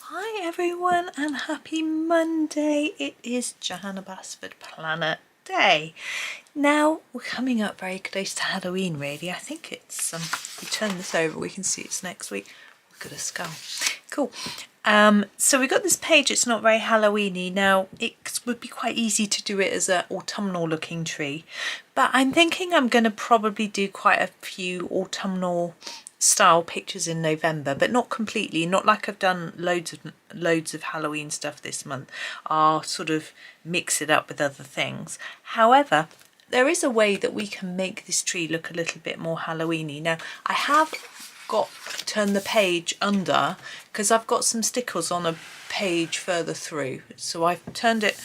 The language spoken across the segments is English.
Hi everyone and happy Monday. It is Johanna Basford Planner Day. Now we're coming up very close to Halloween really. I think it's, if we turn this over we can see it's next week. We've got a skull. Cool. So we got this page, it's not very Halloweeny. Now it would be quite easy to do it as an autumnal looking tree, but I'm thinking I'm going to probably do quite a few autumnal style pictures in November, but not completely, not like I've done loads of Halloween stuff this month. I'll sort of mix it up with other things. However, there is a way that we can make this tree look a little bit more Halloweeny. Now I have got to turn the page under because I've got some stickers on a page further through, so I've turned it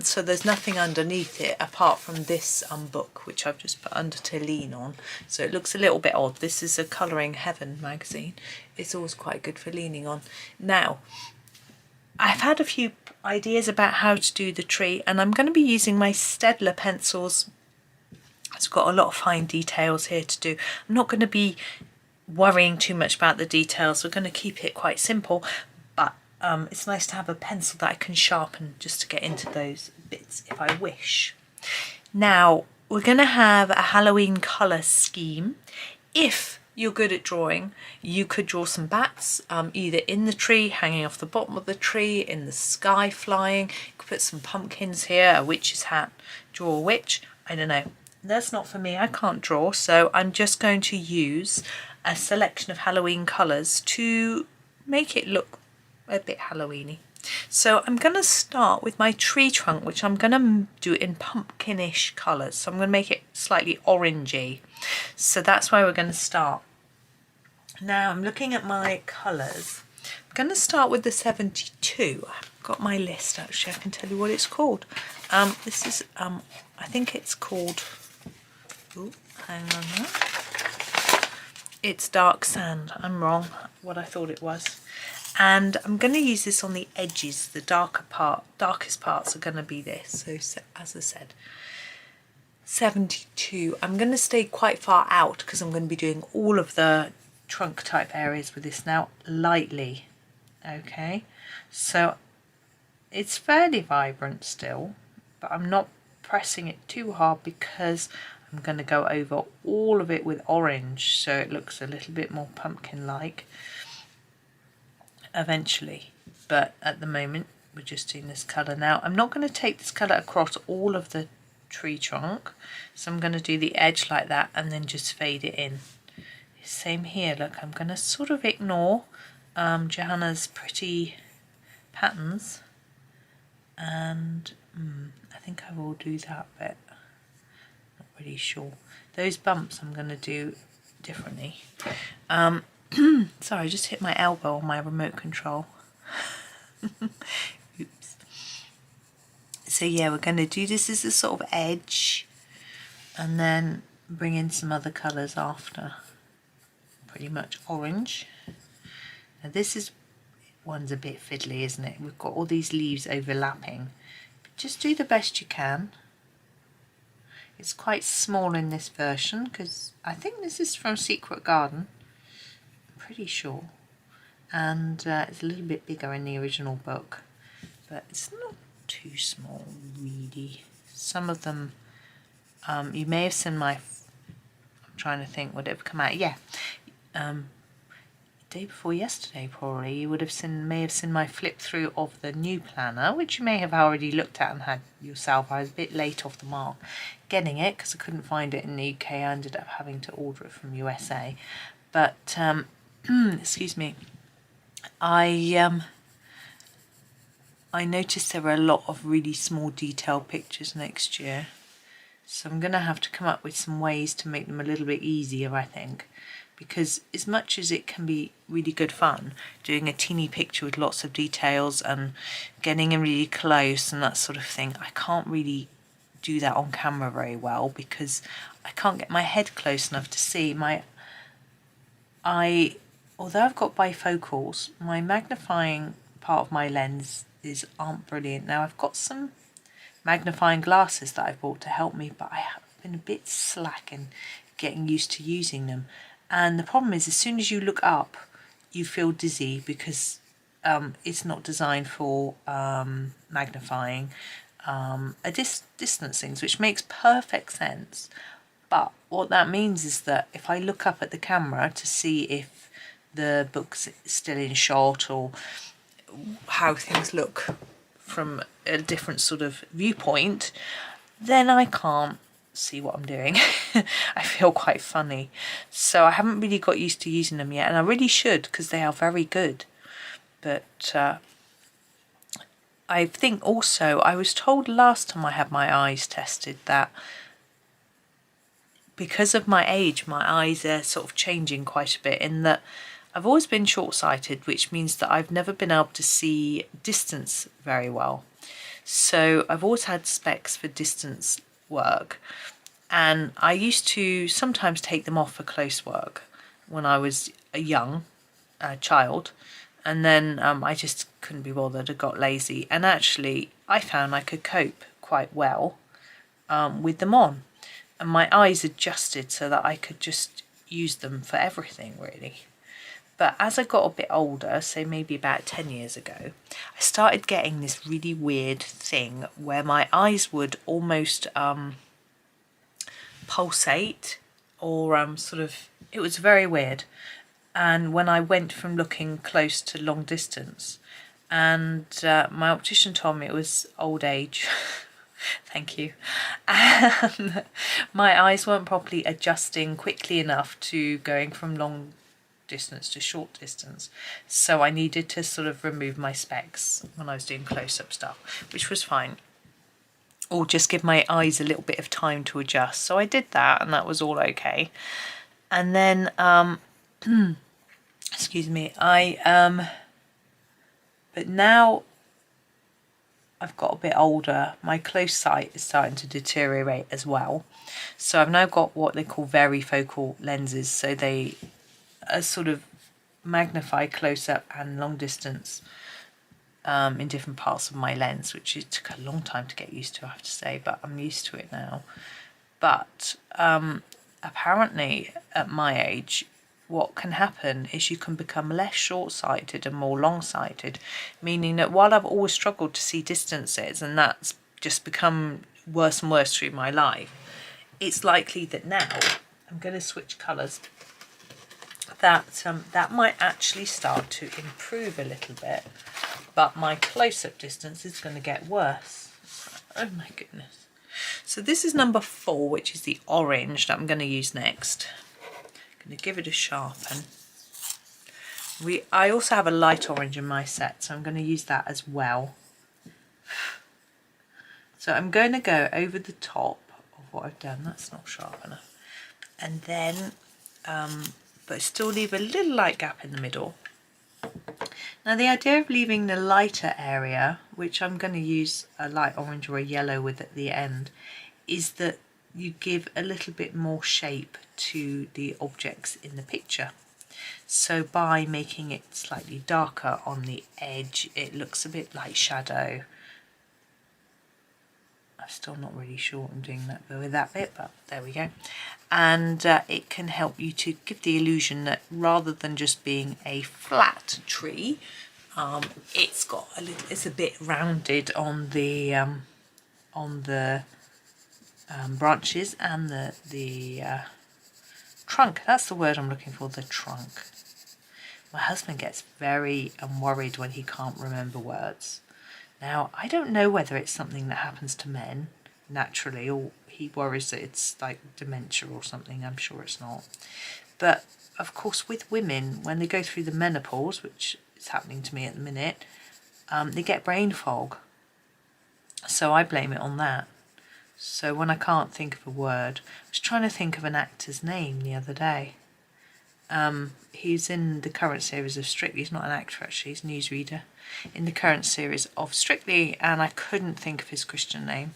so there's nothing underneath it apart from this book, which I've just put under to lean on, so it looks a little bit odd. This is a Colouring Heaven magazine. It's always quite good for leaning on. Now I've had a few ideas about how to do the tree, and I'm going to be using my Staedtler pencils. It's got a lot of fine details here to do. I'm not going to be worrying too much about the details. We're going to keep it quite simple, but it's nice to have a pencil that I can sharpen just to get into those bits if I wish. Now we're going to have a Halloween colour scheme. If you're good at drawing, you could draw some bats, either in the tree, hanging off the bottom of the tree, in the sky flying. You could put some pumpkins here, a witch's hat, draw a witch. I don't know. That's not for me, I can't draw, so I'm just going to use a selection of Halloween colours to make it look a bit Halloweeny. So I'm going to start with my tree trunk, which I'm going to do in pumpkinish colours. So I'm going to make it slightly orangey. So that's where we're going to start. Now I'm looking at my colours. I'm going to start with the 72. I've got my list actually, I can tell you what it's called. This is, I think it's called, ooh, hang on there. It's Dark Sand. I'm wrong, what I thought it was. And I'm going to use this on the edges. The darkest parts are going to be this. So as I said, 72. I'm going to stay quite far out because I'm going to be doing all of the trunk type areas with this now, lightly. Okay, so it's fairly vibrant still, but I'm not pressing it too hard because I'm going to go over all of it with orange so it looks a little bit more pumpkin-like eventually. But at the moment we're just doing this colour. Now I'm not going to take this colour across all of the tree trunk, so I'm going to do the edge like that and then just fade it in. Same here, look, I'm going to sort of ignore Johanna's pretty patterns, and I think I will do that bit. Not really sure. Those bumps I'm going to do differently. Sorry, I just hit my elbow on my remote control. Oops. So yeah, we're going to do this as a sort of edge and then bring in some other colours after. Pretty much orange. Now this is, one's a bit fiddly, isn't it? We've got all these leaves overlapping. But just do the best you can. It's quite small in this version because I think this is from Secret Garden. I'm pretty sure. And it's a little bit bigger in the original book. But it's not too small, really. Some of them, you may have seen my, I'm trying to think, would it have come out? Yeah. Day before yesterday probably, you would have may have seen my flip through of the new planner, which you may have already looked at and had yourself. I was a bit late off the mark getting it because I couldn't find it in the UK. I ended up having to order it from USA, but excuse me, I noticed there were a lot of really small detailed pictures next year, so I'm going to have to come up with some ways to make them a little bit easier, I think. Because as much as it can be really good fun doing a teeny picture with lots of details and getting in really close and that sort of thing, I can't really do that on camera very well because I can't get my head close enough to see. Although I've got bifocals, my magnifying part of my lens aren't brilliant. Now I've got some magnifying glasses that I've bought to help me, but I have been a bit slack in getting used to using them. And the problem is, as soon as you look up, you feel dizzy because it's not designed for magnifying distance things, which makes perfect sense. But what that means is that if I look up at the camera to see if the book's still in shot or how things look from a different sort of viewpoint, then I can't see what I'm doing. I feel quite funny. So I haven't really got used to using them yet, and I really should, because they are very good. But I think also I was told last time I had my eyes tested that because of my age, my eyes are sort of changing quite a bit, in that I've always been short-sighted, which means that I've never been able to see distance very well. So I've always had specs for distance work, and I used to sometimes take them off for close work when I was a young child, and then I just couldn't be bothered. I got lazy, and actually I found I could cope quite well with them on, and my eyes adjusted so that I could just use them for everything really. But as I got a bit older, so maybe about 10 years ago, I started getting this really weird thing where my eyes would almost pulsate, or sort of, it was very weird. And when I went from looking close to long distance, and my optician told me it was old age. Thank you. And my eyes weren't properly adjusting quickly enough to going from long distance to short distance, so I needed to sort of remove my specs when I was doing close-up stuff, which was fine, or just give my eyes a little bit of time to adjust. So I did that, and that was all okay. And then excuse me, but now I've got a bit older, my close sight is starting to deteriorate as well. So I've now got what they call varifocal lenses, so they a sort of magnify close-up and long distance in different parts of my lens, which it took a long time to get used to, I have to say, but I'm used to it now. But apparently at my age, what can happen is you can become less short-sighted and more long-sighted, meaning that while I've always struggled to see distances, and that's just become worse and worse through my life, it's likely that now, I'm going to switch colours, that might actually start to improve a little bit, but my close-up distance is going to get worse. Oh my goodness. So this is number 4, which is the orange that I'm going to use next. I'm going to give it a sharpen. I also have a light orange in my set, so I'm going to use that as well. So I'm going to go over the top of what I've done. That's not sharp enough. And then but still leave a little light gap in the middle. Now the idea of leaving the lighter area, which I'm going to use a light orange or a yellow with at the end, is that you give a little bit more shape to the objects in the picture. So by making it slightly darker on the edge, it looks a bit like shadow. I'm still not really sure what I'm doing with that bit, but there we go. And it can help you to give the illusion that rather than just being a flat tree, it's a bit rounded on the branches and the trunk. That's the word I'm looking for, the trunk. My husband gets very worried when he can't remember words. Now, I don't know whether it's something that happens to men naturally, or he worries that it's like dementia or something. I'm sure it's not. But of course, with women, when they go through the menopause, which is happening to me at the minute, they get brain fog. So I blame it on that. So when I can't think of a word, I was trying to think of an actor's name the other day. He's in the current series of Strictly. He's not an actor actually, he's a newsreader. In the current series of Strictly, and I couldn't think of his Christian name.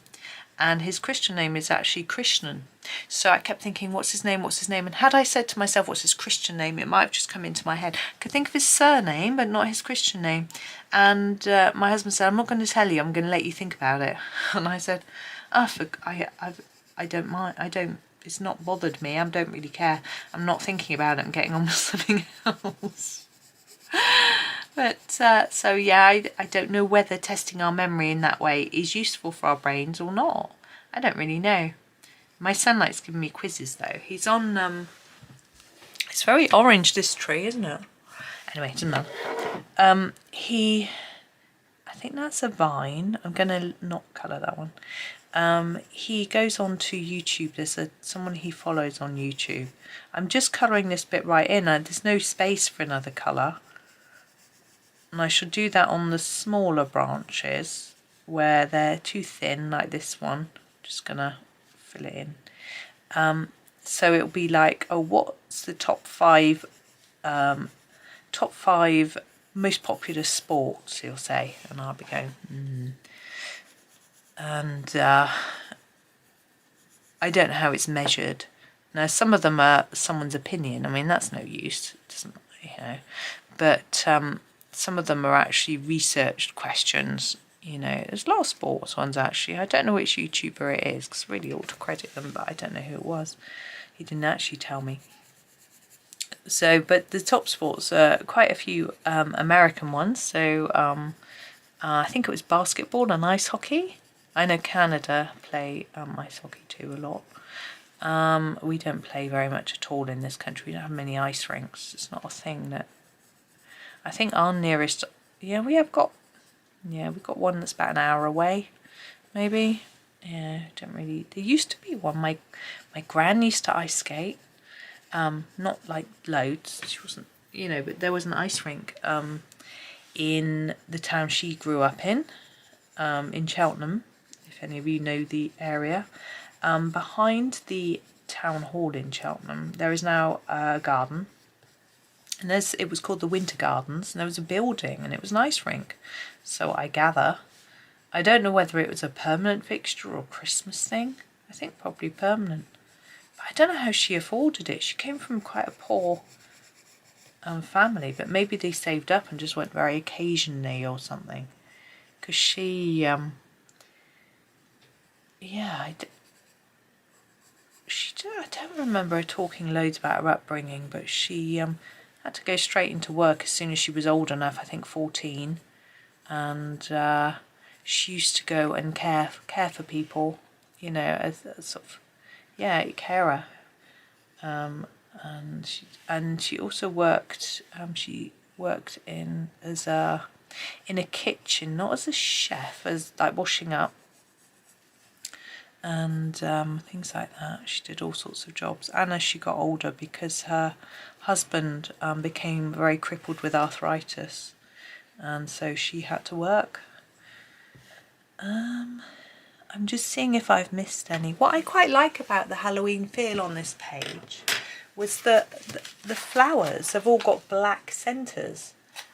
And his Christian name is actually Krishnan. So I kept thinking, what's his name, what's his name? And had I said to myself, what's his Christian name, it might have just come into my head. I could think of his surname, but not his Christian name. And my husband said, I'm not going to tell you, I'm going to let you think about it. And I said, I don't mind, it's not bothered me, I don't really care. I'm not thinking about it, I'm getting on with something else. But so yeah, I don't know whether testing our memory in that way is useful for our brains or not. I don't really know. My son likes giving me quizzes though. He's on it's very orange, this tree, isn't it? Anyway, it doesn't matter. I think that's a vine. I'm gonna not colour that one. He goes on to YouTube. There's someone he follows on YouTube. I'm just colouring this bit right in, and there's no space for another colour. And I should do that on the smaller branches where they're too thin, like this one. Just gonna fill it in. So it'll be like, oh, what's the top five most popular sports, he'll say, and I'll be going, And I don't know how it's measured. Now, some of them are someone's opinion. I mean, that's no use. It doesn't, But some of them are actually researched questions. There's a lot of sports ones, actually. I don't know which YouTuber it is, because I really ought to credit them, but I don't know who it was. He didn't actually tell me. So, but the top sports are quite a few American ones. So I think it was basketball and ice hockey. I know Canada play ice hockey too a lot. We don't play very much at all in this country. We don't have many ice rinks. It's not a thing that... I think our nearest... we've got one that's about an hour away, maybe. Yeah, don't really... There used to be one. My gran used to ice skate. Not like loads, she wasn't, but there was an ice rink in the town she grew up in Cheltenham, if any of you know the area. Behind the town hall in Cheltenham, there is now a garden, and it was called the Winter Gardens, and there was a building, and it was an ice rink. So I gather, I don't know whether it was a permanent fixture or Christmas thing. I think probably permanent. I don't know how she afforded it. She came from quite a poor family, but maybe they saved up and just went very occasionally or something. Because she, I don't remember her talking loads about her upbringing, but she had to go straight into work as soon as she was old enough, I think 14. And she used to go and care for people, as a sort of... carer, and she also worked. She worked in a kitchen, not as a chef, as like washing up and things like that. She did all sorts of jobs. And as she got older, because her husband became very crippled with arthritis, and so she had to work. I'm just seeing if I've missed any. What I quite like about the Halloween feel on this page was that the flowers have all got black centres,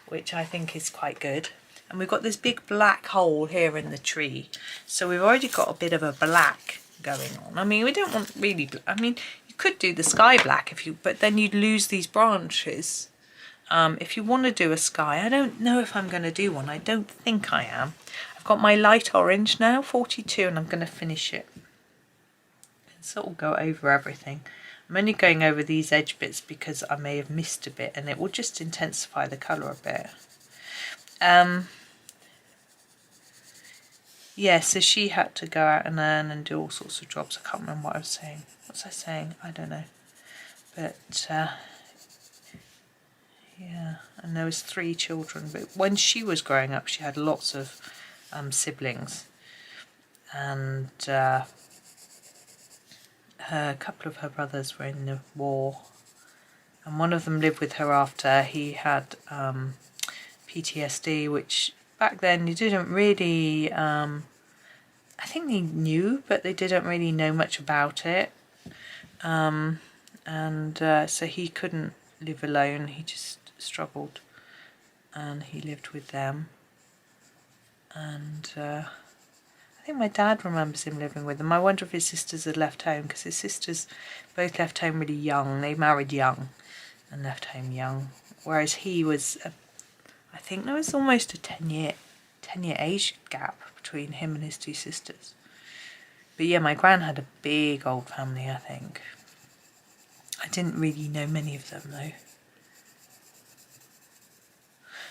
which I think is quite good. And we've got this big black hole here in the tree. So we've already got a bit of a black going on. I mean, we don't want really... you could do the sky black, but then you'd lose these branches. If you want to do a sky, I don't know if I'm going to do one. I don't think I am. I've got my light orange now, 42, and I'm going to finish it. And so it'll go over everything. I'm only going over these edge bits because I may have missed a bit, and it will just intensify the colour a bit. So she had to go out and earn and do all sorts of jobs. I can't remember what I was saying. What was I saying? I don't know. But... and there was 3 children, but when she was growing up she had lots of siblings, and a couple of her brothers were in the war, and one of them lived with her after he had PTSD, which back then you didn't really, I think they knew, but they didn't really know much about it, so he couldn't live alone, he just struggled, and he lived with them. And I think my dad remembers him living with them. I wonder if his sisters had left home, because his sisters both left home really young. They married young and left home young, whereas he was I think there was almost a 10-year age gap between him and his 2 sisters. But yeah, my gran had a big old family, I think. I didn't really know many of them though.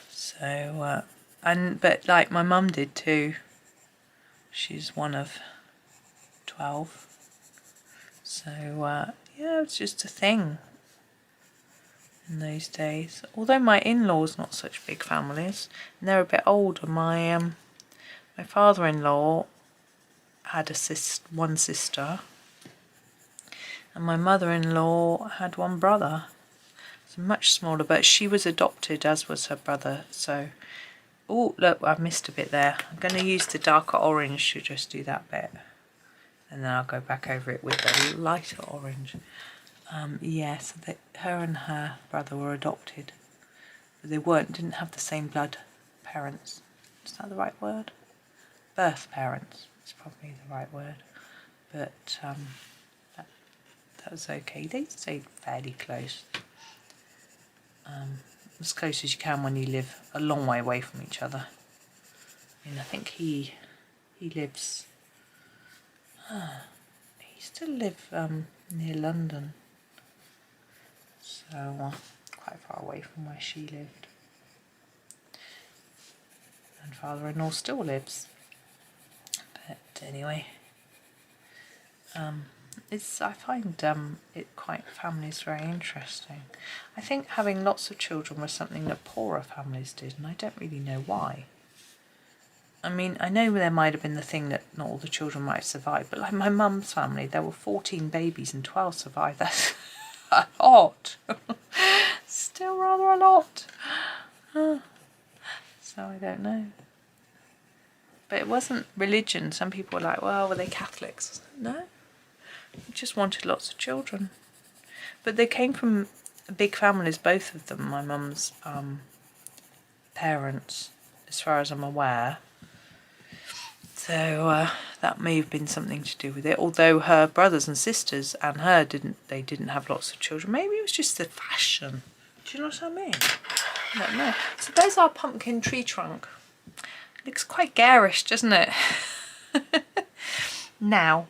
So So, but like my mum did too. She's one of 12. So, yeah, it's just a thing in those days. Although my in-laws not such big families, and they're a bit older. My father-in-law had one sister, and my mother-in-law had one brother. It's much smaller, but she was adopted, as was her brother. So, oh look, I've missed a bit there. I'm going to use the darker orange to just do that bit, and then I'll go back over it with the lighter orange. Yeah, so her and her brother were adopted, but they didn't have the same blood parents. Is that the right word? Birth parents is probably the right word, but that was okay. They stayed fairly close, as close as you can when you live a long way away from each other. I mean, I think he lives. He still lives near London. So quite far away from where she lived. And father-in-law still lives. But anyway, I find families very interesting. I think having lots of children was something that poorer families did, and I don't really know why. I mean, I know there might have been the thing that not all the children might have survived, but like my mum's family, there were 14 babies and 12 survived. That's a lot. Still rather a lot. So I don't know. But it wasn't religion. Some people were like, well, were they Catholics? No. They just wanted lots of children. But they came from big families, both of them. My mum's parents, as far as I'm aware. So that may have been something to do with it. Although her brothers and sisters and her didn't have lots of children. Maybe it was just the fashion. Do you know what I mean? I don't know. So there's our pumpkin tree trunk. Looks quite garish, doesn't it? Now,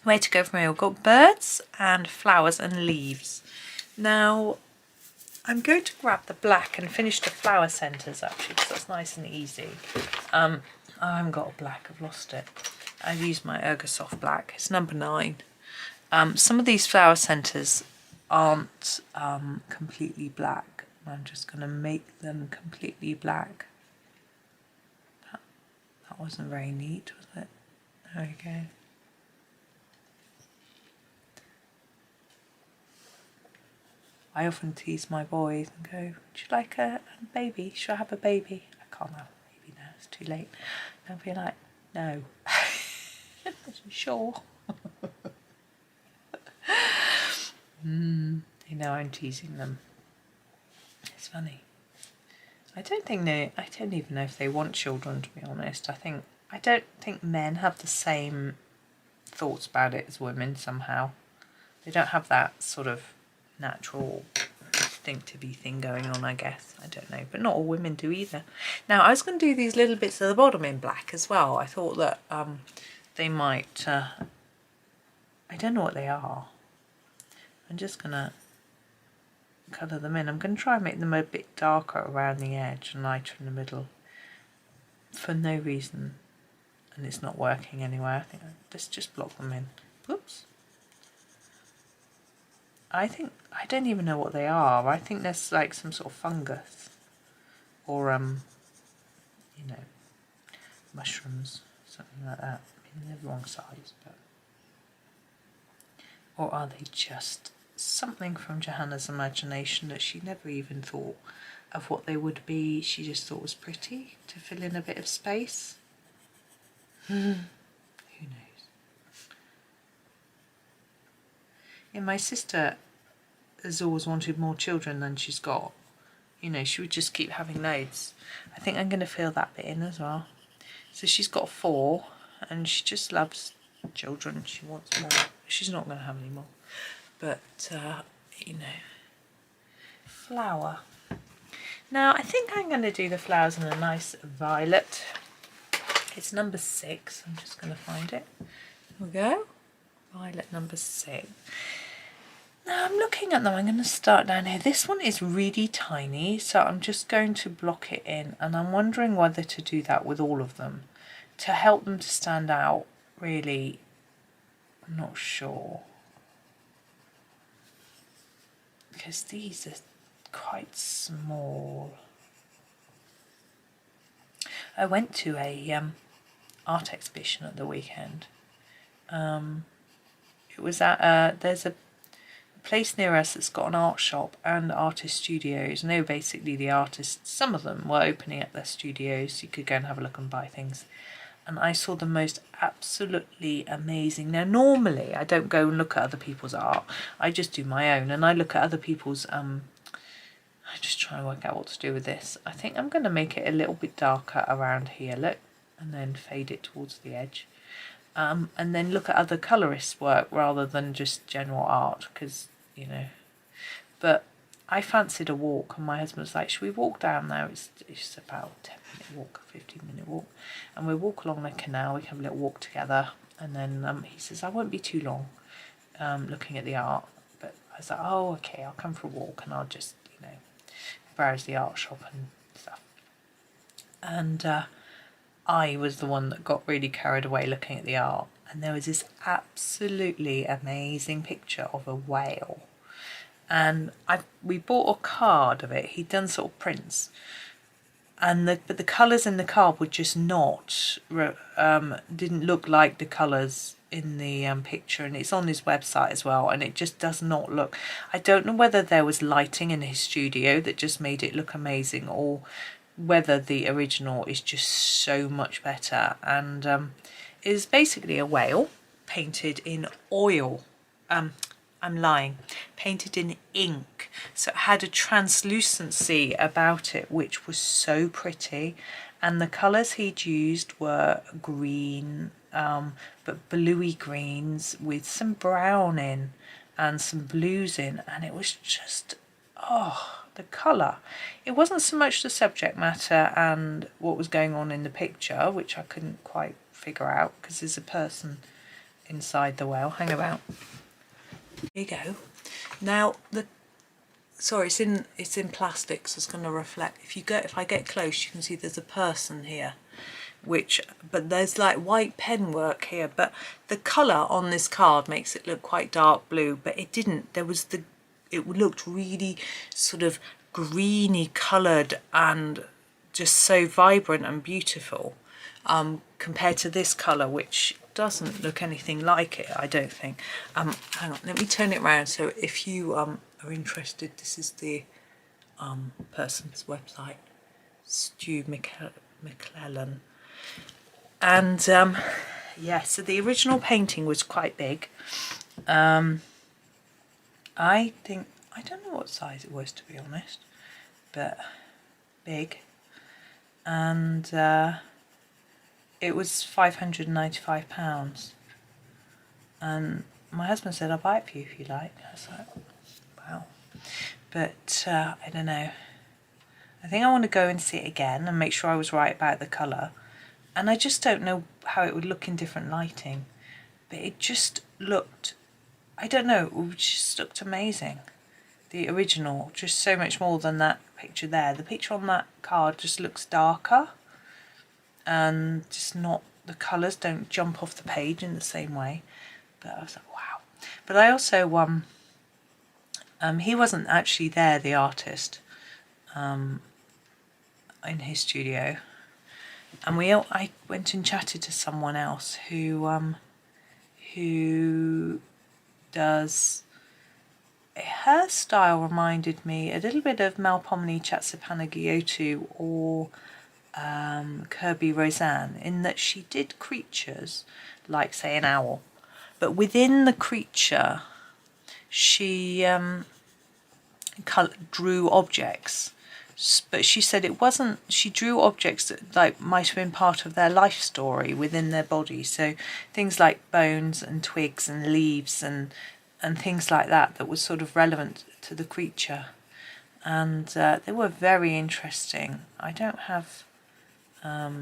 where to go from here? We've got birds and flowers and leaves. Now, I'm going to grab the black and finish the flower centres actually, because that's nice and easy. I haven't got a black, I've lost it. I've used my Ergosoft black, it's number 9. Some of these flower centres aren't completely black. I'm just going to make them completely black. That wasn't very neat, was it? There we go. I often tease my boys and go, would you like a baby? Should I have a baby? I can't have a baby now, it's too late. They'll be like, no. Sure. They know I'm teasing them. It's funny. I don't even know if they want children, to be honest. I don't think men have the same thoughts about it as women somehow. They don't have that sort of natural instinctive-y thing going on, I guess. I don't know, but not all women do either. Now, I was going to do these little bits at the bottom in black as well. I thought that they might, I don't know what they are. I'm just going to colour them in. I'm going to try and make them a bit darker around the edge and lighter in the middle for no reason, and it's not working anyway. I think let's just block them in. Whoops. I don't even know what they are. I think there's like some sort of fungus or you know, mushrooms, something like that. I mean, they're the wrong size, but or are they just something from Johanna's imagination that she never even thought of what they would be? She just thought was pretty to fill in a bit of space. Who knows? Yeah, my sister has always wanted more children than she's got. You know, she would just keep having loads. I think I'm going to fill that bit in as well. So she's got 4 and she just loves children. She wants more. She's not going to have any more. But, you know, flower. Now, I think I'm going to do the flowers in a nice violet. It's number 6. I'm just going to find it. There we go. Violet number 6. Now I'm looking at them. I'm going to start down here. This one is really tiny, so I'm just going to block it in, and I'm wondering whether to do that with all of them to help them to stand out. Really, I'm not sure, because these are quite small. I went to a art exhibition at the weekend. It was at there's a place near us that's got an art shop and artist studios, and they were basically the artists. Some of them were opening up their studios, so you could go and have a look and buy things. And I saw the most absolutely amazing. Now normally I don't go and look at other people's art, I just do my own, and I look at other people's I'm just trying to work out what to do with this. I think I'm going to make it a little bit darker around here, look, and then fade it towards the edge. And then look at other colourists' work rather than just general art, because, you know. But I fancied a walk, and my husband was like, should we walk down there? It's about a 10-minute walk, 15-minute walk. And we walk along the canal, we can have a little walk together. And then he says, I won't be too long looking at the art. But I was like, oh, okay, I'll come for a walk, and I'll just, you know, browse the art shop and stuff. And I was the one that got really carried away looking at the art, and there was this absolutely amazing picture of a whale, and we bought a card of it. He'd done sort of prints, and but the colours in the card were just not didn't look like the colours in the picture, and it's on his website as well, and it just does not look. I don't know whether there was lighting in his studio that just made it look amazing, or whether the original is just so much better. And it is basically a whale painted in oil. I'm lying, painted in ink, so it had a translucency about it which was so pretty, and the colours he'd used were green, but bluey greens with some brown in and some blues in, and it was just, oh, the colour. It wasn't so much the subject matter and what was going on in the picture, which I couldn't quite figure out because there's a person inside the whale. Hang about. Here you go. Now sorry, it's in plastic, so it's going to reflect. If I get close, you can see there's a person here, but there's like white pen work here, but the colour on this card makes it look quite dark blue, but it didn't. It looked really sort of greeny coloured and just so vibrant and beautiful, compared to this colour, which doesn't look anything like it, I don't think. Hang on, let me turn it around, so if you are interested, this is the person's website, Stu McClellan. And yeah, so the original painting was quite big. I don't know what size it was, to be honest, but big. And it was £595. And my husband said, I'll buy it for you if you like. I was like, wow. But I don't know. I think I want to go and see it again and make sure I was right about the colour. And I just don't know how it would look in different lighting. But it just looked, I don't know, it just looked amazing. The original, just so much more than that picture there. The picture on that card just looks darker, and just not, the colours don't jump off the page in the same way. But I was like, wow. But I also, he wasn't actually there, the artist, in his studio. And I went and chatted to someone else who does, her style reminded me a little bit of Melpomene Chatzipanagiotu or Kirby Roseanne, in that she did creatures like, say, an owl, but within the creature she drew objects. But she said it wasn't, she drew objects that like might have been part of their life story within their body, so things like bones and twigs and leaves and things like that was sort of relevant to the creature. And they were very interesting. I don't have I'll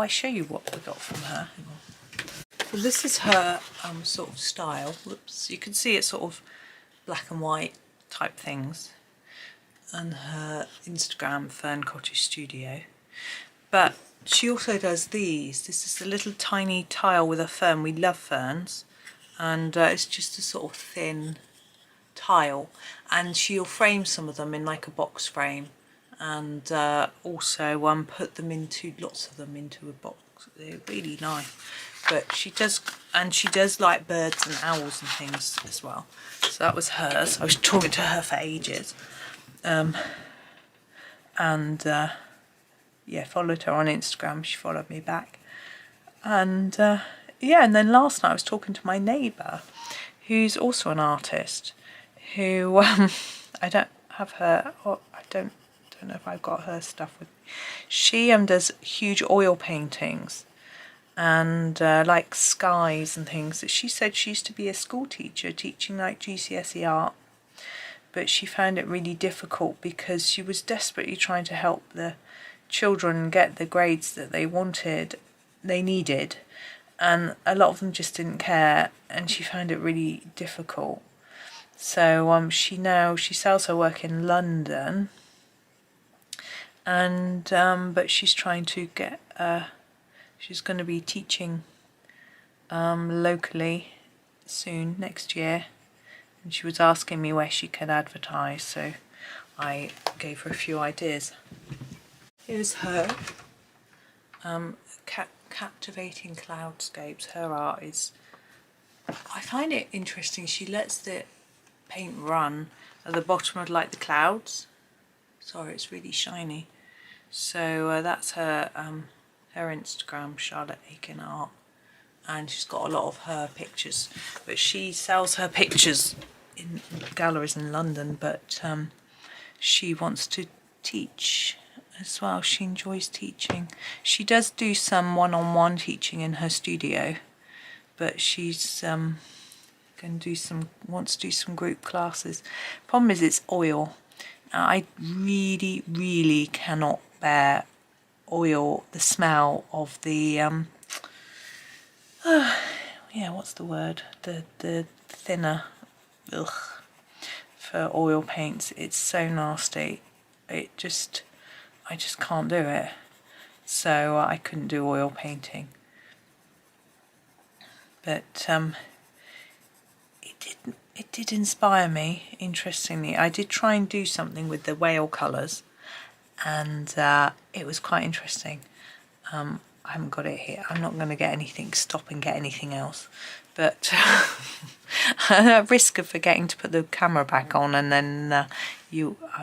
show you what we got from her. Hang on. Well, this is her sort of style. Whoops, you can see it's sort of black and white type things, and her Instagram Fern Cottage Studio. But she also does these. This is a little tiny tile with a fern. We love ferns, and it's just a sort of thin tile, and she'll frame some of them in like a box frame, and also put them into lots of them into a box. They're really nice. But she does like birds and owls and things as well. So that was hers. I was talking to her for ages, and yeah, followed her on Instagram. She followed me back, and yeah. And then last night I was talking to my neighbour, who's also an artist, who I don't have her, or I don't know if I've got her stuff with me. She does huge oil paintings and like skies and things. She said she used to be a school teacher teaching like GCSE art, but she found it really difficult because she was desperately trying to help the children get the grades that they needed, and a lot of them just didn't care, and she found it really difficult. So she sells her work in London, and but she's trying to get she's going to be teaching locally soon next year, and she was asking me where she could advertise, so I gave her a few ideas. Here's her captivating cloudscapes. Her art is, I find it interesting, she lets the paint run at the bottom of like the clouds. Sorry, it's really shiny. So that's her her Instagram, Charlotte Aiken Art, and she's got a lot of her pictures, but she sells her pictures in galleries in London, but she wants to teach as well. She enjoys teaching. She does do some one-on-one teaching in her studio, but she's wants to do some group classes. Problem is it's oil. I really cannot bear oil, the smell of the yeah, what's the word, the thinner, ugh, for oil paints. It's so nasty. I just can't do it. So I couldn't do oil painting, but it did inspire me. Interestingly, I did try and do something with the whale colours, and it was quite interesting. I haven't got it here. I'm not going to stop and get anything else, but at risk of forgetting to put the camera back on, and then I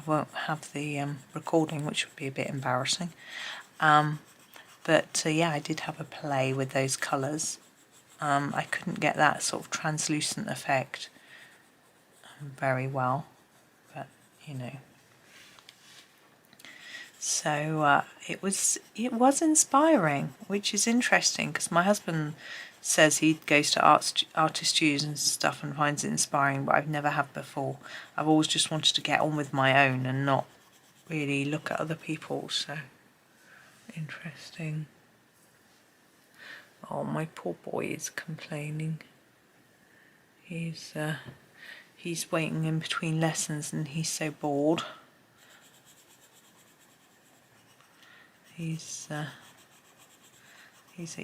won't have the recording, which would be a bit embarrassing. But yeah, I did have a play with those colours. I couldn't get that sort of translucent effect very well, but you know. So it was inspiring, which is interesting, because my husband says he goes to artist studios and stuff and finds it inspiring, but I've never have before. I've always just wanted to get on with my own and not really look at other people's. So interesting. Oh, my poor boy is complaining. He's waiting in between lessons and he's so bored. He's at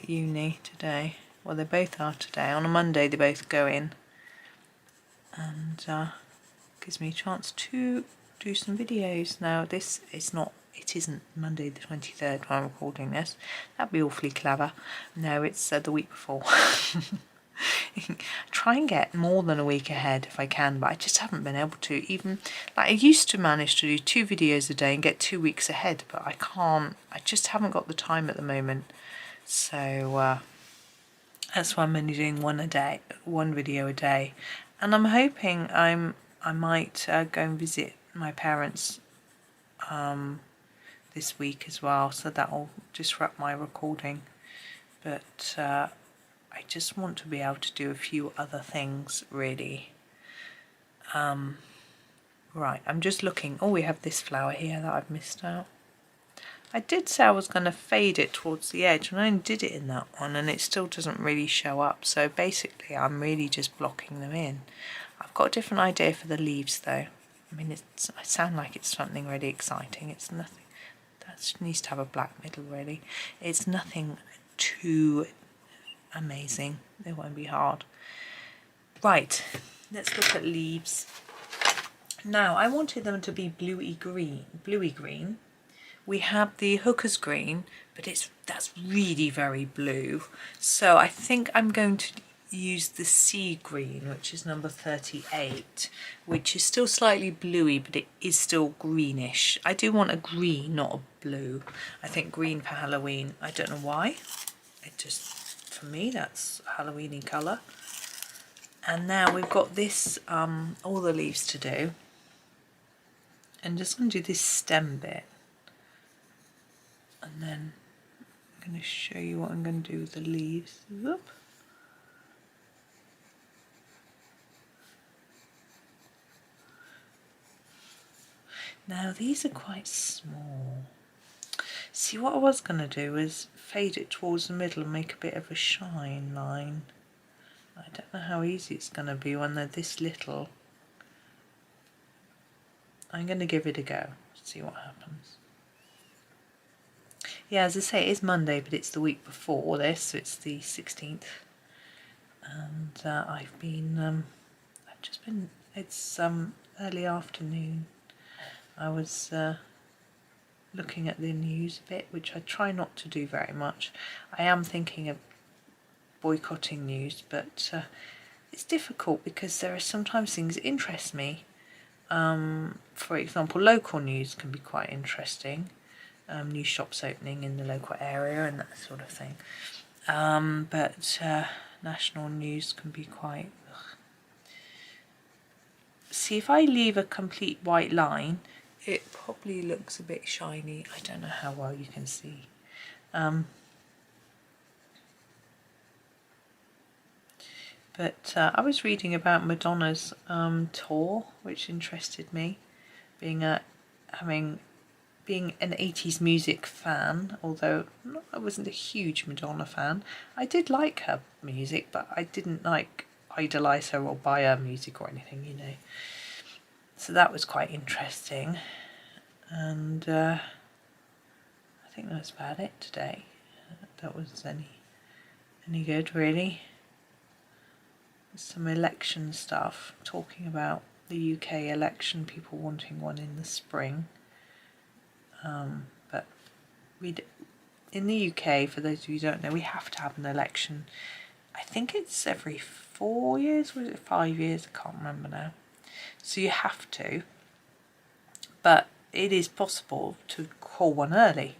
uni today. Well, they both are today. On a Monday they both go in, and gives me a chance to do some videos. Now it isn't Monday the 23rd when I'm recording this. That'd be awfully clever. No, it's the week before. Try and get more than a week ahead if I can, but I just haven't been able to. Even like I used to manage to do 2 videos a day and get 2 weeks ahead, but I can't. I just haven't got the time at the moment. So that's why I'm only doing one video a day, and I'm hoping I might go and visit my parents this week as well, so that'll disrupt my recording. But I just want to be able to do a few other things, really. Right, I'm just looking. Oh, we have this flower here that I've missed out. I did say I was going to fade it towards the edge, and I only did it in that one, and it still doesn't really show up. So basically I'm really just blocking them in. I've got a different idea for the leaves though. I mean, I sound like it's something really exciting. It's nothing. That needs to have a black middle really. It's nothing too amazing. It won't be hard. Right, let's look at leaves. Now I wanted them to be bluey green. We have the hooker's green, but that's really very blue. So I think I'm going to use the sea green, which is number 38, which is still slightly bluey, but it is still greenish. I do want a green, not a blue. I think green for Halloween. I don't know why. It just, for me, that's a Halloweeny colour. And now we've got this, all the leaves to do. And just going to do this stem bit. And then I'm going to show you what I'm going to do with the leaves. Whoop. Now these are quite small. See, what I was going to do is fade it towards the middle and make a bit of a shine line. I don't know how easy it's going to be when they're this little. I'm going to give it a go, see what happens. Yeah, as I say, it is Monday, but it's the week before this, so it's the 16th. And it's early afternoon. I was looking at the news a bit, which I try not to do very much. I am thinking of boycotting news, but it's difficult because there are sometimes things that interest me. For example, local news can be quite interesting. New shops opening in the local area and that sort of thing. But national news can be quite... Ugh. See, if I leave a complete white line, it probably looks a bit shiny. I don't know how well you can see. But I was reading about Madonna's tour, which interested me, being an 80s music fan, although I wasn't a huge Madonna fan. I did like her music, but I didn't like idolise her or buy her music or anything, you know. So that was quite interesting. And I think that's about it today. That was any good, really. Some election stuff, talking about the UK election, people wanting one in the spring. But in the UK, for those of you who don't know, we have to have an election. I think it's every 4 years, or is it 5 years? I can't remember now. So you have to, but it is possible to call one early.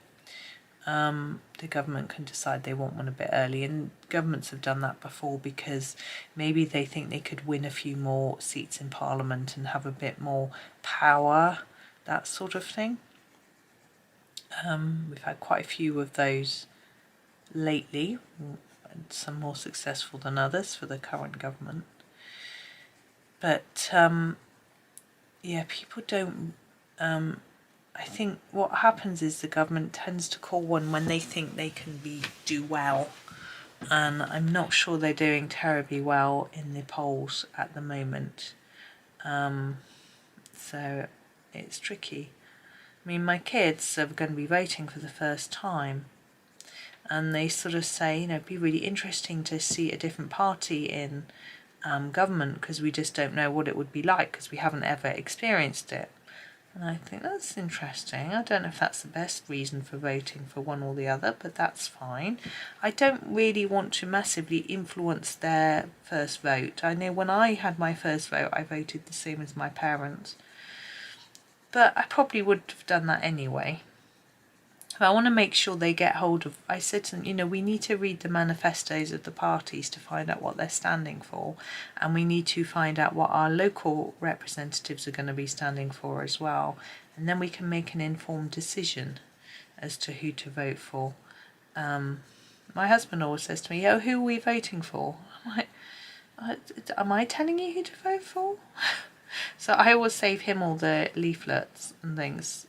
The government can decide they want one a bit early, and governments have done that before because maybe they think they could win a few more seats in Parliament and have a bit more power, that sort of thing. We've had quite a few of those lately, and some more successful than others for the current government. But yeah, people don't... I think what happens is the government tends to call one when they think they can do well, and I'm not sure they're doing terribly well in the polls at the moment. So it's tricky. I mean, my kids are going to be voting for the first time, and they sort of say, you know, it'd be really interesting to see a different party in government, because we just don't know what it would be like, because we haven't ever experienced it. And I think that's interesting. I don't know if that's the best reason for voting for one or the other, but that's fine. I don't really want to massively influence their first vote. I know when I had my first vote, I voted the same as my parents. But I probably would have done that anyway. But I want to make sure they get hold of... I said to them, you know, we need to read the manifestos of the parties to find out what they're standing for. And we need to find out what our local representatives are going to be standing for as well. And then we can make an informed decision as to who to vote for. My husband always says to me, oh, who are we voting for? I'm like, am I telling you who to vote for? So I always save him all the leaflets and things.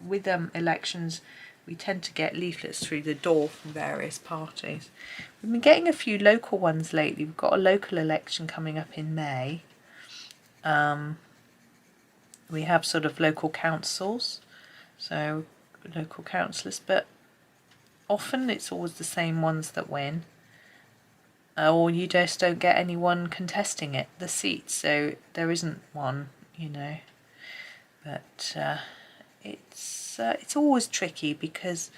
With elections, we tend to get leaflets through the door from various parties. We've been getting a few local ones lately. We've got a local election coming up in May. We have sort of local councils, so local councillors, but often it's always the same ones that win. Or you just don't get anyone contesting the seat, so there isn't one, you know. But it's always tricky, because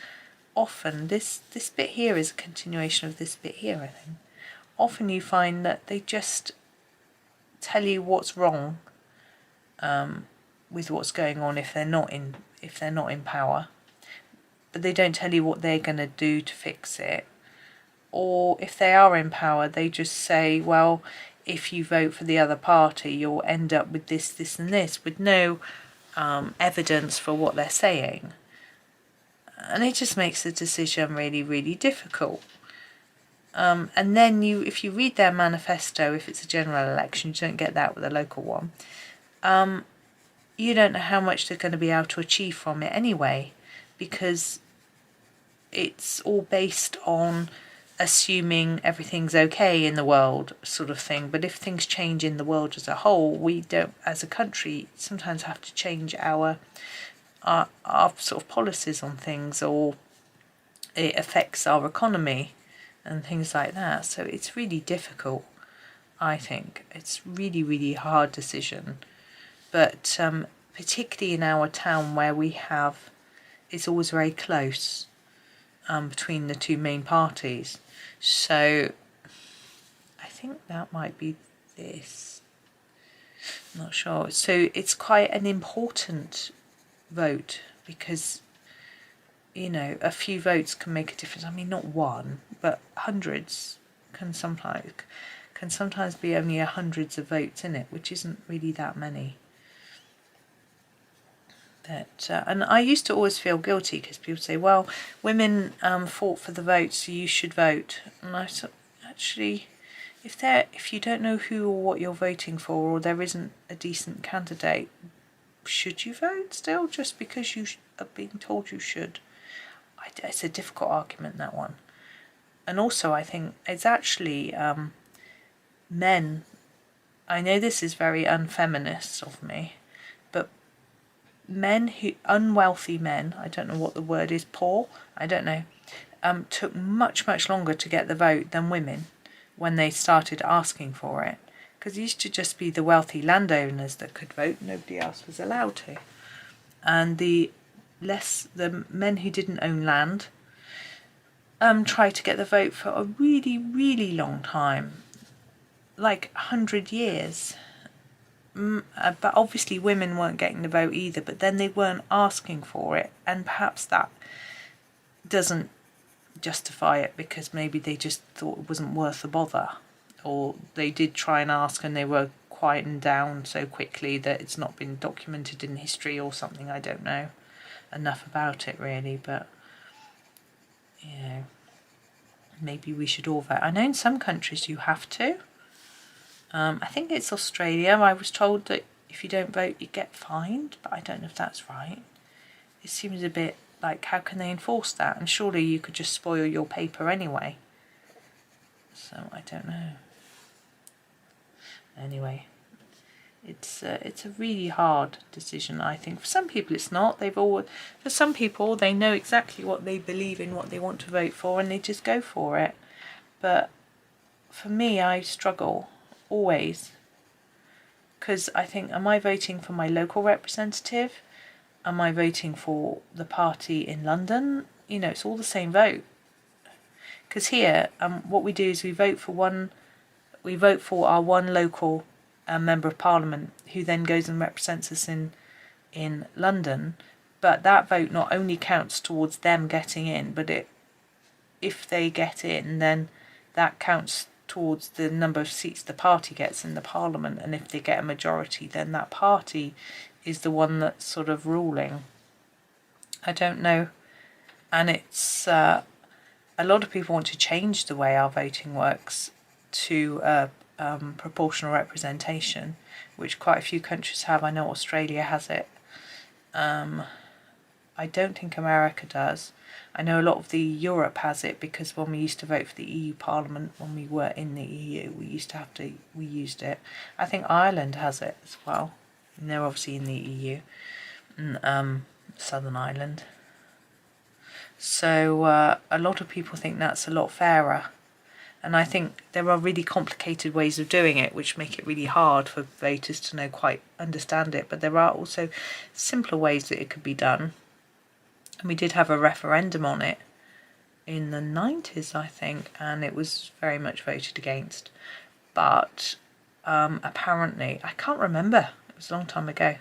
often this bit here is a continuation of this bit here, I think. Often you find that they just tell you what's wrong with what's going on if they're not in power, but they don't tell you what they're going to do to fix it. Or if they are in power, they just say, well, if you vote for the other party, you'll end up with this, this and this, with no evidence for what they're saying. And it just makes the decision really, really difficult. And then if you read their manifesto, if it's a general election, you don't get that with a local one. You don't know how much they're going to be able to achieve from it anyway, because it's all based on assuming everything's okay in the world, sort of thing. But if things change in the world as a whole, we don't, as a country, sometimes have to change our sort of policies on things, or it affects our economy and things like that. So it's really difficult, I think. It's really, really hard decision. But particularly in our town, where it's always very close between the two main parties. So I think that might be this. I'm not sure. So it's quite an important vote, because, you know, a few votes can make a difference. I mean, not one, but hundreds can sometimes be only hundreds of votes in it, which isn't really that many. And I used to always feel guilty, because people say, well, women fought for the vote, so you should vote. And I thought, actually, if you don't know who or what you're voting for, or there isn't a decent candidate, should you vote still, just because you are being told you should? It's a difficult argument, that one. And also, I think it's actually men. I know this is very unfeminist of me, but unwealthy men, I don't know what the word is, poor, I don't know, took much, much longer to get the vote than women when they started asking for it. Because it used to just be the wealthy landowners that could vote, nobody else was allowed to. And the men who didn't own land tried to get the vote for a really, really long time, like 100 years. But obviously women weren't getting the vote either, but then they weren't asking for it, and perhaps that doesn't justify it, because maybe they just thought it wasn't worth the bother, or they did try and ask and they were quietened down so quickly that it's not been documented in history or something. I don't know enough about it really, but you know, maybe we should all vote. I know in some countries you have to. I think it's Australia. I was told that if you don't vote, you get fined, but I don't know if that's right. It seems a bit like, how can they enforce that? And surely you could just spoil your paper anyway. So I don't know. Anyway, it's a really hard decision, I think. For some people it's not. For some people, they know exactly what they believe in, what they want to vote for, and they just go for it. But for me, I struggle always, because I think, am I voting for my local representative? Am I voting for the party in London? You know, it's all the same vote. Because here, what we do is we vote for our one local member of parliament, who then goes and represents us in London. But that vote not only counts towards them getting in, but if they get in, then that counts towards the number of seats the party gets in the parliament, and if they get a majority, then that party is the one that's sort of ruling. I don't know. And it's a lot of people want to change the way our voting works to proportional representation, which quite a few countries have. I know Australia has it. I don't think America does. I know a lot of the Europe has it, because when we used to vote for the EU Parliament, when we were in the EU, we used it. I think Ireland has it as well, and they're obviously in the EU, and Southern Ireland. So a lot of people think that's a lot fairer. And I think there are really complicated ways of doing it, which make it really hard for voters to quite understand it. But there are also simpler ways that it could be done. And we did have a referendum on it in the 90s, I think, and it was very much voted against. But apparently, I can't remember, it was a long time ago.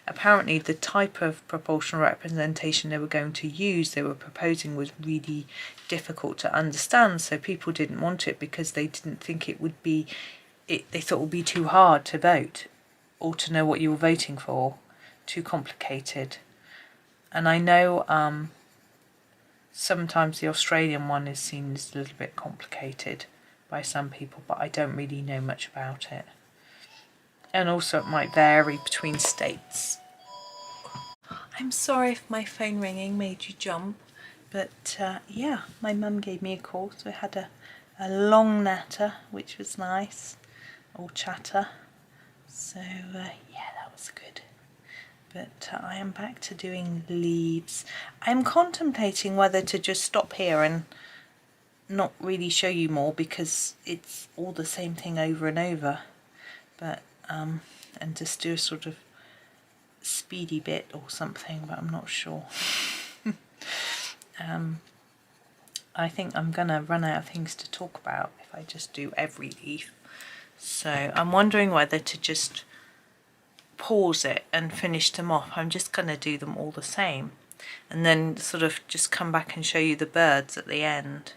Apparently the type of proportional representation they were going to use, they were proposing, was really difficult to understand, so people didn't want it because they didn't think it would be, they thought it would be too hard to vote or to know what you were voting for, too complicated. And I know sometimes the Australian one is seen as a little bit complicated by some people, but I don't really know much about it. And also it might vary between states. I'm sorry if my phone ringing made you jump, but yeah, my mum gave me a call, so I had a long natter, which was nice, or chatter. So yeah, that was good. But I am back to doing leaves. I'm contemplating whether to just stop here and not really show you more, because it's all the same thing over and over. But and just do a sort of speedy bit or something, but I'm not sure. I think I'm gonna run out of things to talk about if I just do every leaf. So I'm wondering whether to just pause it and finish them off. I'm just gonna do them all the same, and then sort of just come back and show you the birds at the end.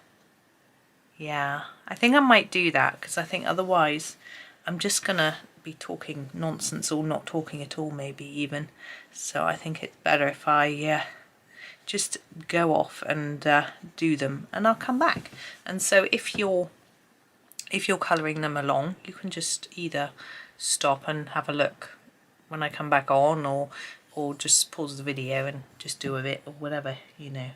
Yeah, I think I might do that, because I think otherwise I'm just gonna be talking nonsense, or not talking at all maybe even. So I think it's better if I just go off and do them, and I'll come back. And so if you're colouring them along, you can just either stop and have a look when I come back on, or just pause the video and just do a bit or whatever, you know.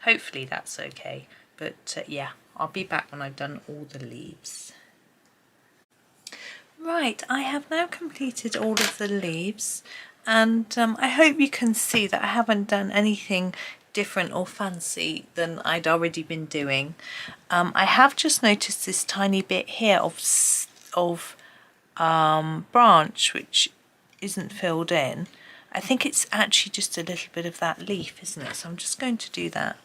Hopefully that's okay. But yeah, I'll be back when I've done all the leaves. Right, I have now completed all of the leaves, and I hope you can see that I haven't done anything different or fancy than I'd already been doing. I have just noticed this tiny bit here of branch which isn't filled in. I think it's actually just a little bit of that leaf, isn't it? So I'm just going to do that,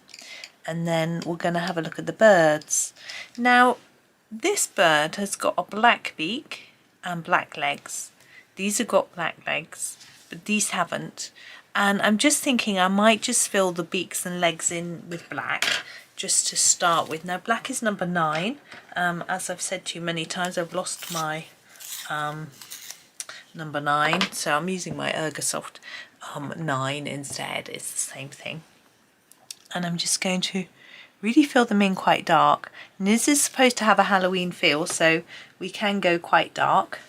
and then we're going to have a look at the birds. Now, this bird has got a black beak and black legs. These have got black legs, but these haven't. And I'm just thinking I might just fill the beaks and legs in with black, just to start with. Now, black is number 9. As I've said to you many times, I've lost my number 9, so I'm using my Ergosoft 9 instead. It's the same thing. And I'm just going to really fill them in quite dark. And this is supposed to have a Halloween feel, so we can go quite dark.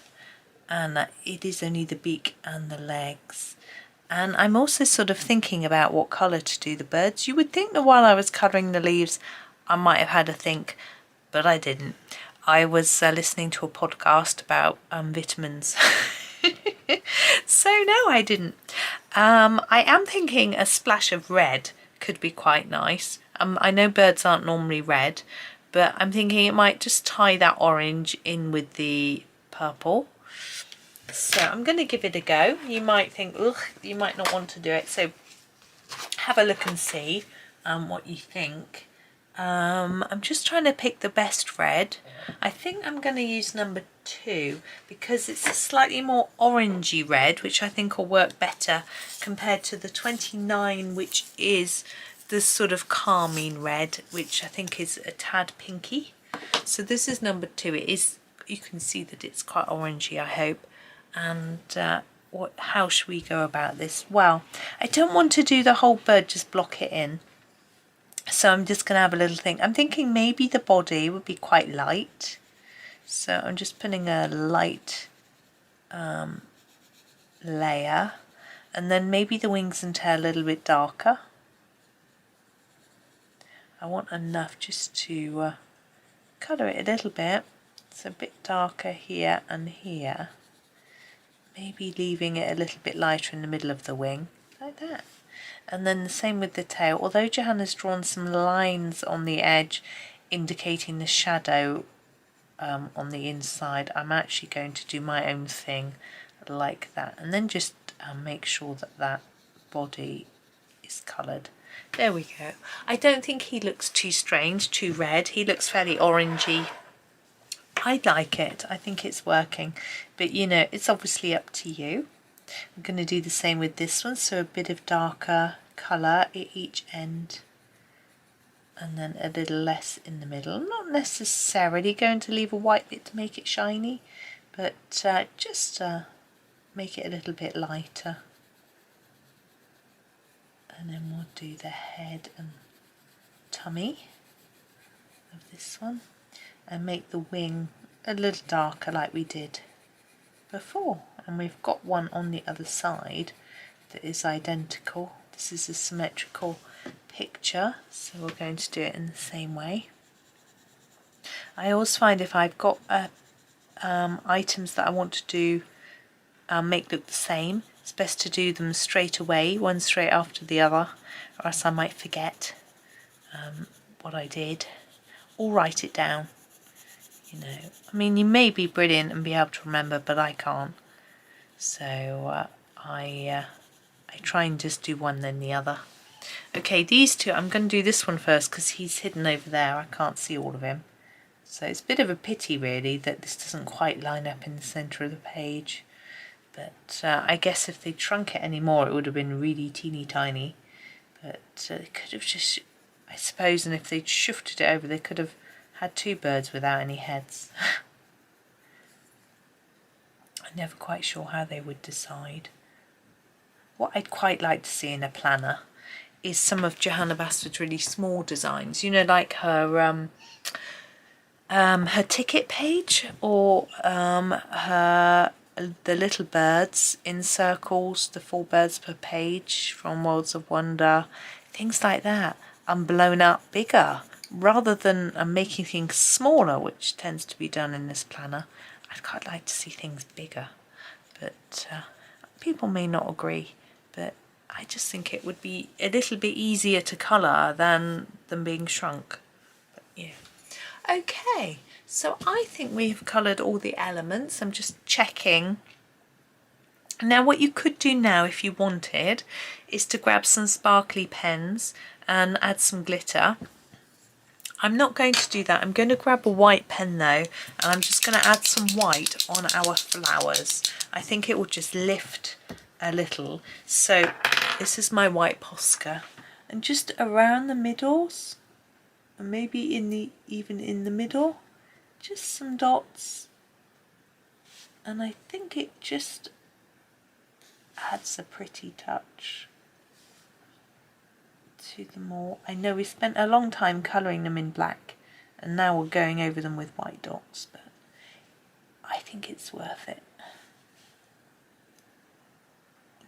And it is only the beak and the legs. And I'm also sort of thinking about what colour to do the birds. You would think that while I was colouring the leaves I might have had a think, but I didn't. I was listening to a podcast about vitamins. So no, I didn't. I am thinking a splash of red could be quite nice. I know birds aren't normally red, but I'm thinking it might just tie that orange in with the purple. So I'm going to give it a go. You might think, ugh, you might not want to do it. So have a look and see what you think. I'm just trying to pick the best red. I think I'm going to use number 2 because it's a slightly more orangey red, which I think will work better compared to the 29, which is the sort of carmine red, which I think is a tad pinky. So this is number 2. It is, you can see that it's quite orangey, I hope. And how should we go about this? Well, I don't want to do the whole bird, just block it in. So I'm just going to have a little think. I'm thinking maybe the body would be quite light. So I'm just putting a light layer. And then maybe the wings and tail a little bit darker. I want enough just to colour it a little bit. It's a bit darker here and here. Maybe leaving it a little bit lighter in the middle of the wing, like that. And then the same with the tail. Although Johanna's drawn some lines on the edge indicating the shadow on the inside, I'm actually going to do my own thing like that. And then just make sure that that body is coloured. There we go. I don't think he looks too strange, too red. He looks fairly orangey. I like it. I think it's working. But you know, it's obviously up to you. I'm going to do the same with this one, so a bit of darker colour at each end and then a little less in the middle. I'm not necessarily going to leave a white bit to make it shiny, but just make it a little bit lighter. And then we'll do the head and tummy of this one and make the wing a little darker like we did before. And we've got one on the other side that is identical. This is a symmetrical picture, so we're going to do it in the same way. I always find if I've got items that I want to do make look the same, it's best to do them straight away, one straight after the other, or else I might forget what I did, or write it down. You know, I mean, you may be brilliant and be able to remember, but I can't. So I try and just do one then the other. Okay, these two, I'm going to do this one first because he's hidden over there. I can't see all of him. So it's a bit of a pity really that this doesn't quite line up in the centre of the page. But I guess if they'd shrunk it any more, it would have been really teeny tiny. But they could have just, I suppose, and if they'd shifted it over, they could have had two birds without any heads. I'm never quite sure how they would decide. What I'd quite like to see in a planner is some of Johanna Basford's really small designs. You know, like her ticket page, or the little birds in circles, the 4 birds per page from Worlds of Wonder, things like that. Blown up bigger, rather than making things smaller, which tends to be done in this planner. I'd quite like to see things bigger, but people may not agree. But I just think it would be a little bit easier to colour than them being shrunk. But yeah. Okay, so I think we've coloured all the elements. I'm just checking. Now what you could do now if you wanted is to grab some sparkly pens and add some glitter. I'm not going to do that. I'm going to grab a white pen though, and I'm just going to add some white on our flowers. I think it will just lift a little. So this is my white Posca, and just around the middles, and maybe even in the middle, just some dots, and I think it just adds a pretty touch to them all. I know we spent a long time colouring them in black, and now we're going over them with white dots, but I think it's worth it.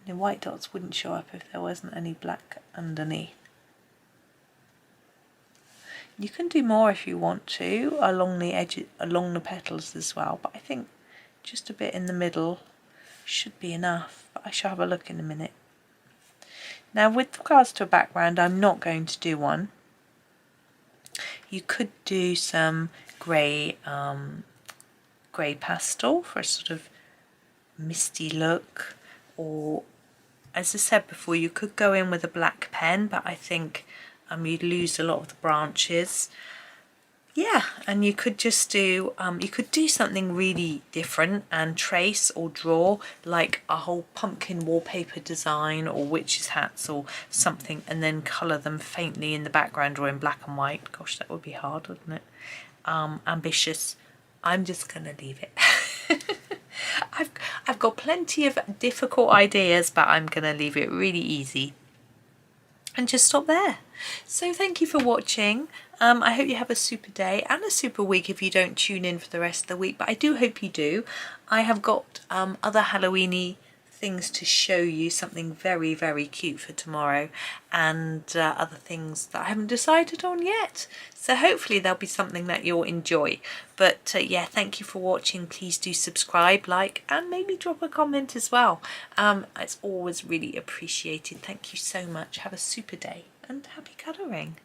The white dots wouldn't show up if there wasn't any black underneath. You can do more if you want to along the edges, along the petals as well, but I think just a bit in the middle should be enough. But I shall have a look in a minute. Now with regards to a background, I'm not going to do one. You could do some grey pastel for a sort of misty look, or as I said before, you could go in with a black pen, but I think you'd lose a lot of the branches. Yeah, and you could just do something really different and trace or draw like a whole pumpkin wallpaper design or witches' hats or something, and then colour them faintly in the background or in black and white. Gosh, that would be hard, wouldn't it? Ambitious. I'm just gonna leave it. I've got plenty of difficult ideas, but I'm gonna leave it really easy and just stop there. So thank you for watching. I hope you have a super day and a super week if you don't tune in for the rest of the week, but I do hope you do. I have got other Halloween-y things to show you, something very, very cute for tomorrow, and other things that I haven't decided on yet. So hopefully there'll be something that you'll enjoy. But yeah, thank you for watching. Please do subscribe, like, and maybe drop a comment as well. It's always really appreciated. Thank you so much. Have a super day and happy colouring.